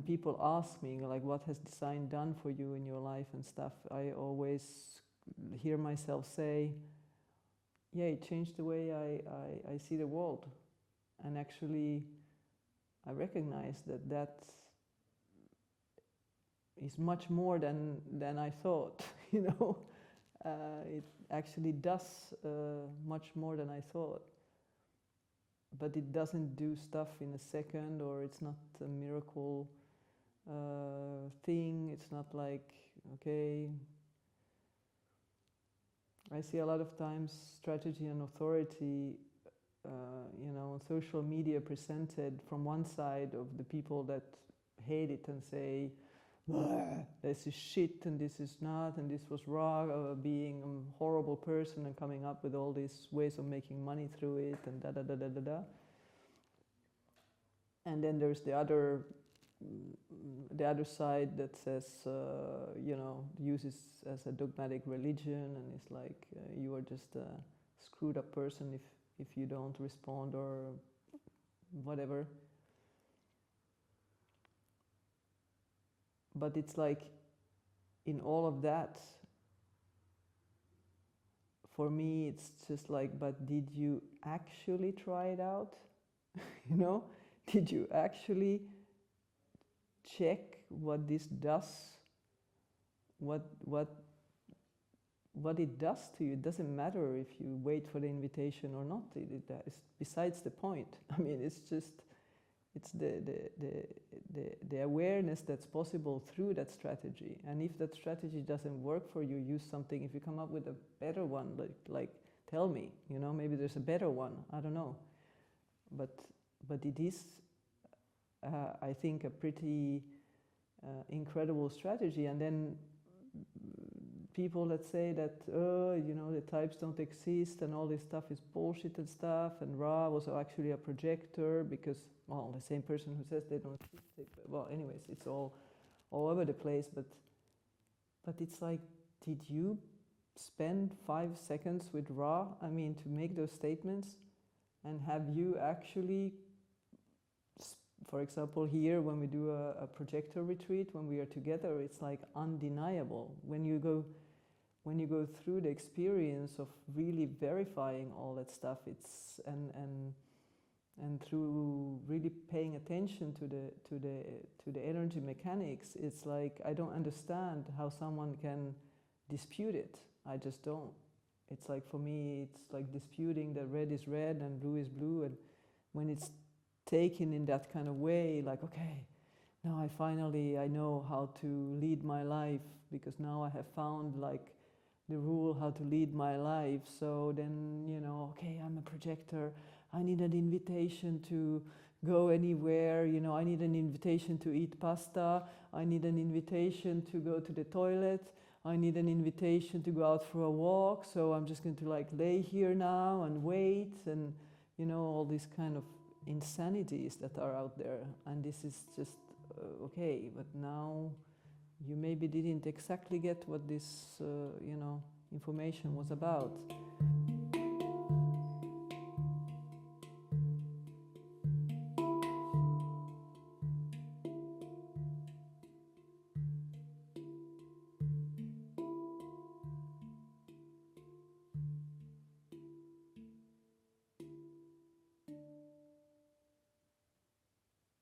when people ask me, like, what has design done for you in your life and stuff, I always hear myself say, yeah, it changed the way I see the world. And actually, I recognize that that is much more than I thought, you know. It actually does much more than I thought. But it doesn't do stuff in a second, or it's not a miracle thing. It's not like, okay. I see a lot of times strategy and authority, you know, on social media presented from one side of the people that hate it and say, this is shit and this is not, and this was wrong, being a horrible person and coming up with all these ways of making money through it and da da da da da da. And then there's the other side that says, you know, uses as a dogmatic religion, and it's like you are just a screwed up person if you don't respond or whatever. But it's like, in all of that, for me, it's just like, but did you actually try it out? You know, did you actually check what this does? What it does to you? It doesn't matter if you wait for the invitation or not. It's besides the point. I mean, it's just, it's the awareness that's possible through that strategy. And if that strategy doesn't work for you, use something. If you come up with a better one, like tell me, you know, maybe there's a better one. I don't know. But it is, I think, a pretty incredible strategy. And then people that say that, you know, the types don't exist and all this stuff is bullshit and stuff, and Ra was actually a projector because, well, the same person who says they don't exist. Well, anyways, it's all over the place. But it's like, did you spend 5 seconds with Ra, I mean, to make those statements? And have you actually, for example, here when we do a projector retreat, when we are together, it's like undeniable. When you go through the experience of really verifying all that stuff, it's and through really paying attention to the energy mechanics, it's like, I don't understand how someone can dispute it. I just don't. It's like, for me, it's like disputing that red is red and blue is blue. And when it's taken in that kind of way, like, okay, now I know how to lead my life, because now I have found like the rule how to lead my life. So then, you know, okay, I'm a projector. I need an invitation to go anywhere. You know, I need an invitation to eat pasta. I need an invitation to go to the toilet. I need an invitation to go out for a walk. So I'm just going to like lay here now and wait, and, you know, all these kind of insanities that are out there. And this is just okay, but now you maybe didn't exactly get what this you know, information was about.